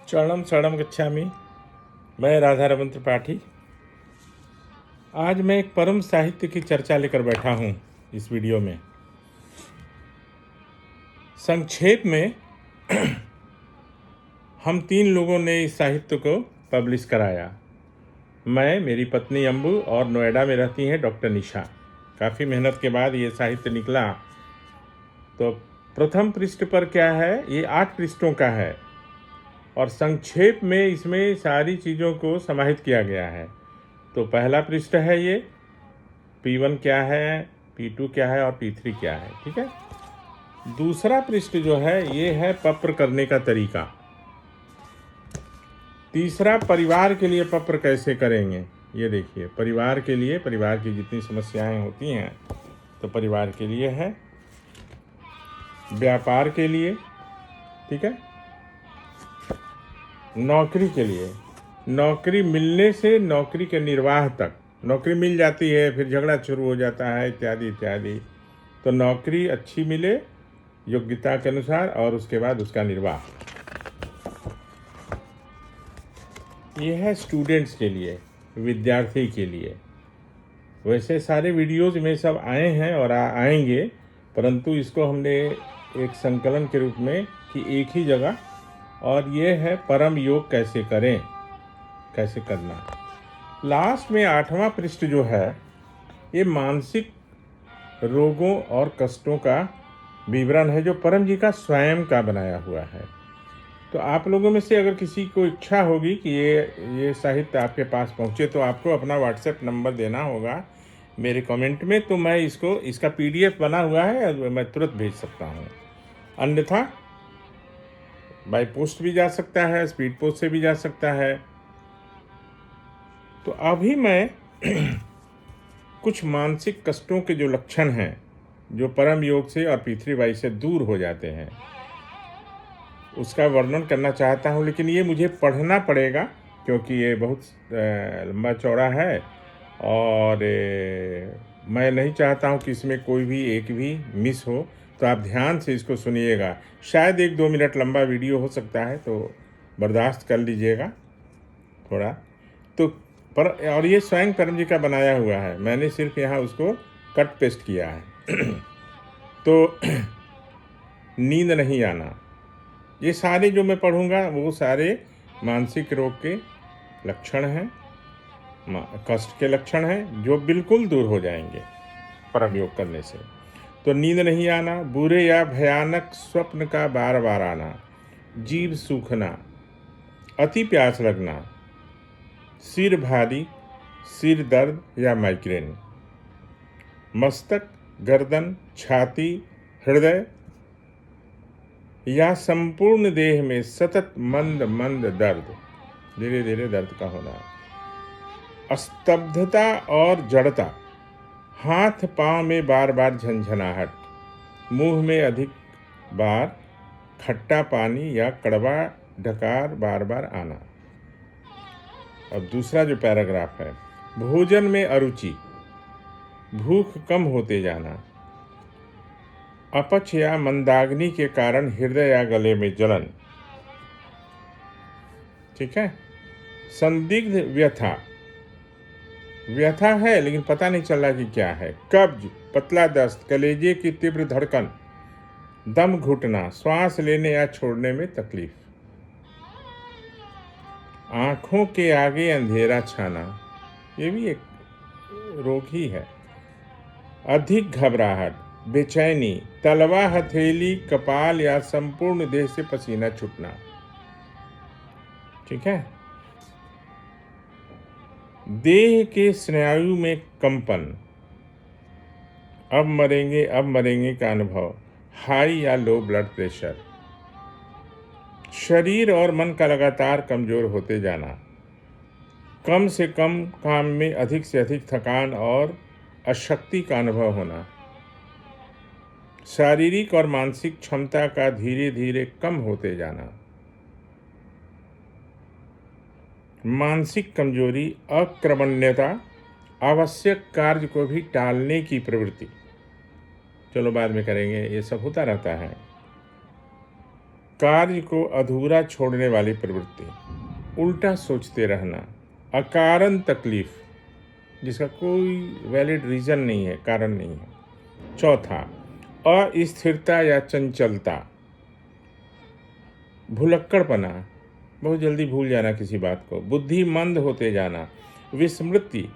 चरणम शरणम गच्छामि। मैं राधा रमन त्रिपाठी। आज मैं एक परम साहित्य की चर्चा लेकर बैठा हूँ इस वीडियो में। संक्षेप में हम 3 लोगों ने इस साहित्य को पब्लिश कराया। मैं, मेरी पत्नी अम्बू और नोएडा में रहती हैं डॉक्टर निशा। काफ़ी मेहनत के बाद ये साहित्य निकला। तो प्रथम पृष्ठ पर क्या है, ये 8 पृष्ठों का है और संक्षेप में इसमें सारी चीज़ों को समाहित किया गया है। तो पहला पृष्ठ है ये, P1 क्या है, P2 क्या है और P3 क्या है। ठीक है। दूसरा पृष्ठ जो है ये है पत्र करने का तरीका। तीसरा, परिवार के लिए पत्र कैसे करेंगे। ये देखिए, परिवार के लिए, परिवार की जितनी समस्याएं होती हैं तो परिवार के लिए है। व्यापार के लिए, ठीक है। नौकरी के लिए, नौकरी मिलने से नौकरी के निर्वाह तक, नौकरी मिल जाती है फिर झगड़ा शुरू हो जाता है इत्यादि इत्यादि। तो नौकरी अच्छी मिले योग्यता के अनुसार और उसके बाद उसका निर्वाह। ये है स्टूडेंट्स के लिए, विद्यार्थी के लिए। वैसे सारे वीडियोज़ में सब आए हैं और आएंगे, परंतु इसको हमने एक संकलन के रूप में कि एक ही जगह, और ये है परम योग कैसे करें, कैसे करना। लास्ट में 8वां पृष्ठ जो है ये मानसिक रोगों और कष्टों का विवरण है जो परम जी का स्वयं का बनाया हुआ है। तो आप लोगों में से अगर किसी को इच्छा होगी कि ये साहित्य आपके पास पहुंचे तो आपको अपना व्हाट्सएप नंबर देना होगा मेरे कमेंट में, तो मैं इसका PDF बना हुआ है, मैं तुरंत भेज सकता हूं। अन्यथा बाय पोस्ट भी जा सकता है, स्पीड पोस्ट से भी जा सकता है। तो अभी मैं कुछ मानसिक कष्टों के जो लक्षण हैं जो परम योग से और P3Y से दूर हो जाते हैं उसका वर्णन करना चाहता हूँ, लेकिन ये मुझे पढ़ना पड़ेगा क्योंकि ये बहुत लंबा चौड़ा है और मैं नहीं चाहता हूँ कि इसमें कोई भी एक भी मिस हो। तो आप ध्यान से इसको सुनिएगा। शायद 1-2 मिनट लंबा वीडियो हो सकता है, तो बर्दाश्त कर लीजिएगा थोड़ा। तो और ये स्वयं परम जी का बनाया हुआ है, मैंने सिर्फ यहाँ उसको कट पेस्ट किया है। तो नींद नहीं आना, ये सारे जो मैं पढ़ूंगा वो सारे मानसिक रोग के लक्षण हैं, कष्ट के लक्षण हैं जो बिल्कुल दूर हो जाएंगे परम योग करने से। तो नींद नहीं आना, बुरे या भयानक स्वप्न का बार बार आना, जीभ सूखना, अति प्यास लगना, सिर भारी, सिर दर्द या माइग्रेन, मस्तक, गर्दन, छाती, हृदय या संपूर्ण देह में सतत मंद मंद दर्द, धीरे धीरे दर्द का होना, स्तब्धता और जड़ता, हाथ पांव में बार बार झंझनाहट, मुंह में अधिक बार खट्टा पानी या कड़वा ढकार बार बार आना। अब दूसरा जो पैराग्राफ है, भोजन में अरुचि, भूख कम होते जाना, अपच या मंदाग्नि के कारण हृदय या गले में जलन, ठीक है। संदिग्ध व्यथा, व्यथा है लेकिन पता नहीं चल रहा कि क्या है, कब्ज, पतला दस्त, कलेजे की तीव्र धड़कन, दम घुटना, श्वास लेने या छोड़ने में तकलीफ, आंखों के आगे अंधेरा छाना, ये भी एक रोग ही है, अधिक घबराहट, बेचैनी, तलवा, हथेली, कपाल या संपूर्ण देह से पसीना छूटना, ठीक है। देह के स्नायु में कंपन, अब मरेंगे का अनुभव, हाई या लो ब्लड प्रेशर, शरीर और मन का लगातार कमजोर होते जाना, कम से कम काम में अधिक से अधिक थकान और अशक्ति का अनुभव होना, शारीरिक और मानसिक क्षमता का धीरे धीरे कम होते जाना, मानसिक कमजोरी, अक्रमण्यता, आवश्यक कार्य को भी टालने की प्रवृत्ति, चलो बाद में करेंगे, ये सब होता रहता है, कार्य को अधूरा छोड़ने वाली प्रवृत्ति, उल्टा सोचते रहना, अकारण तकलीफ जिसका कोई वैलिड रीज़न नहीं है, कारण नहीं है। चौथा, अस्थिरता या चंचलता, भुलक्कड़पना, बहुत जल्दी भूल जाना किसी बात को, बुद्धिमंद होते जाना, विस्मृति,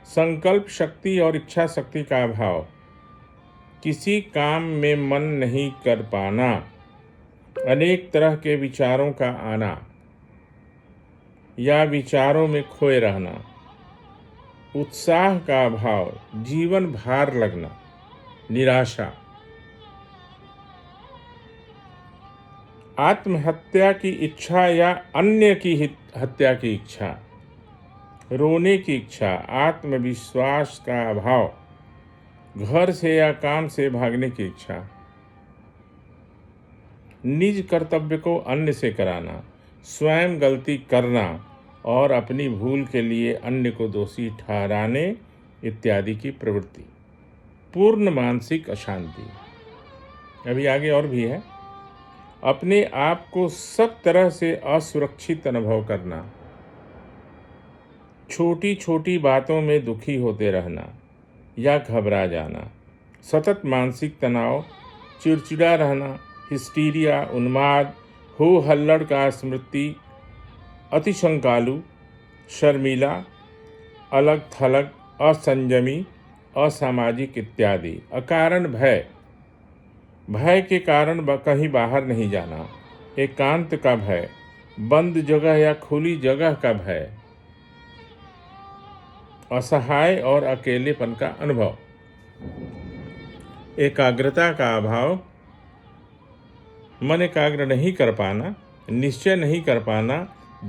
संकल्प शक्ति और इच्छा शक्ति का अभाव, किसी काम में मन नहीं कर पाना, अनेक तरह के विचारों का आना या विचारों में खोए रहना, उत्साह का अभाव, जीवन भार लगना, निराशा, आत्महत्या की इच्छा या अन्य की हत्या की इच्छा, रोने की इच्छा, आत्मविश्वास का अभाव, घर से या काम से भागने की इच्छा, निज कर्तव्य को अन्य से कराना, स्वयं गलती करना और अपनी भूल के लिए अन्य को दोषी ठहराने इत्यादि की प्रवृत्ति, पूर्ण मानसिक अशांति। अभी आगे और भी है। अपने आप को सब तरह से असुरक्षित अनुभव करना, छोटी छोटी बातों में दुखी होते रहना या घबरा जाना, सतत मानसिक तनाव, चिड़चिड़ा रहना, हिस्टीरिया, उन्माद, हो हल्लड़ का स्मृति, अतिशंकालु, शर्मीला, अलग थलग, असंयमी, असामाजिक इत्यादि। अकारण भय, भय के कारण कहीं बाहर नहीं जाना, एकांत का भय, बंद जगह या खुली जगह का भय, असहाय और अकेलेपन का अनुभव, एकाग्रता का अभाव, मन एकाग्र नहीं कर पाना, निश्चय नहीं कर पाना,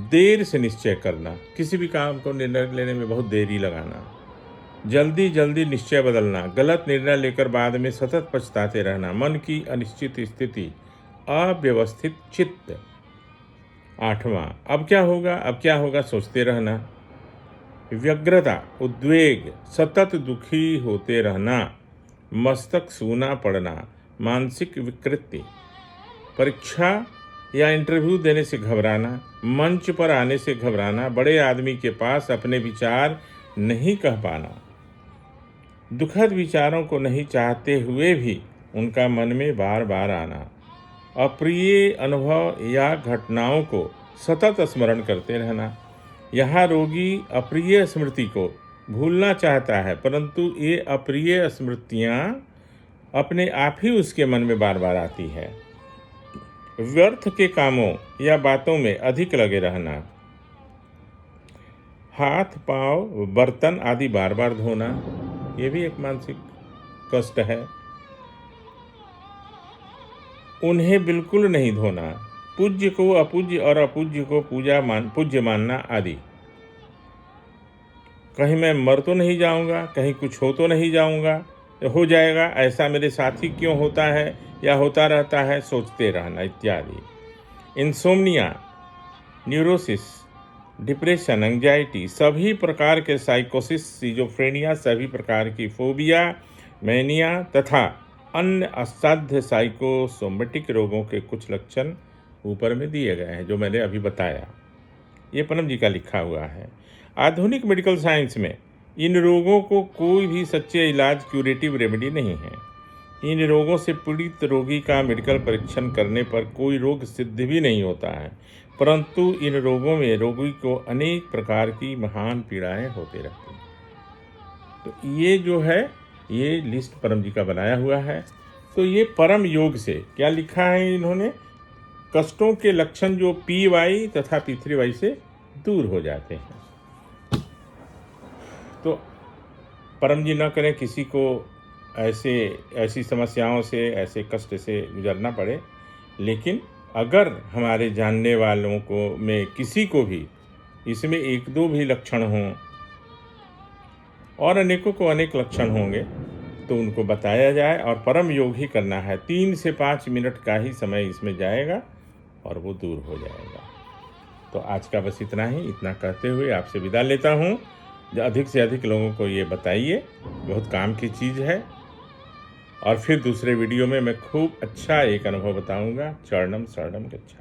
देर से निश्चय करना, किसी भी काम को निर्णय लेने में बहुत देरी लगाना, जल्दी जल्दी निश्चय बदलना, गलत निर्णय लेकर बाद में सतत पछताते रहना, मन की अनिश्चित स्थिति, अव्यवस्थित चित्त। आठवां, अब क्या होगा सोचते रहना, व्यग्रता, उद्वेग, सतत दुखी होते रहना, मस्तक सूना पड़ना, मानसिक विकृति, परीक्षा या इंटरव्यू देने से घबराना, मंच पर आने से घबराना, बड़े आदमी के पास अपने विचार नहीं कह पाना, दुखद विचारों को नहीं चाहते हुए भी उनका मन में बार बार आना, अप्रिय अनुभव या घटनाओं को सतत स्मरण करते रहना। यहाँ रोगी अप्रिय स्मृति को भूलना चाहता है, परंतु ये अप्रिय स्मृतियाँ अपने आप ही उसके मन में बार बार आती है। व्यर्थ के कामों या बातों में अधिक लगे रहना, हाथ पांव बर्तन आदि बार बार धोना, ये भी एक मानसिक कष्ट है। उन्हें बिल्कुल नहीं धोना, पूज्य को अपूज्य और अपूज्य को पूज्य मानना आदि। कहीं मैं मर तो नहीं जाऊंगा, कहीं कुछ हो तो नहीं जाऊंगा, हो जाएगा, ऐसा मेरे साथी क्यों होता है या होता रहता है, सोचते रहना इत्यादि। इंसोम्निया, न्यूरोसिस, डिप्रेशन, एंजाइटी, सभी प्रकार के साइकोसिस, सिजोफ्रेनिया, सभी प्रकार की फोबिया, मैनिया तथा अन्य असाध्य साइकोसोमेटिक रोगों के कुछ लक्षण ऊपर में दिए गए हैं जो मैंने अभी बताया। ये परम जी का लिखा हुआ है। आधुनिक मेडिकल साइंस में इन रोगों को कोई भी सच्चे इलाज, क्यूरेटिव रेमेडी नहीं है। इन रोगों से पीड़ित रोगी का मेडिकल परीक्षण करने पर कोई रोग सिद्ध भी नहीं होता है, परंतु इन रोगों में रोगी को अनेक प्रकार की महान पीड़ाएं होते रहती हैं। तो ये जो है, ये लिस्ट परम जी का बनाया हुआ है। तो ये परम योग से क्या लिखा है इन्होंने, कष्टों के लक्षण जो PY तथा P3Y से दूर हो जाते हैं। तो परम जी न करें किसी को ऐसी समस्याओं से, ऐसे कष्ट से गुजरना पड़े, लेकिन अगर हमारे जानने वालों को में किसी को भी इसमें एक दो भी लक्षण हों और अनेकों को अनेक लक्षण होंगे तो उनको बताया जाए और परम योग ही करना है। 3 से 5 मिनट का ही समय इसमें जाएगा और वो दूर हो जाएगा। तो आज का बस इतना ही, इतना कहते हुए आपसे विदा लेता हूँ। अधिक से अधिक लोगों को ये बताइए, बहुत काम की चीज़ है। और फिर दूसरे वीडियो में मैं खूब अच्छा एक अनुभव बताऊंगा। चरणम शरणम गच्छामि।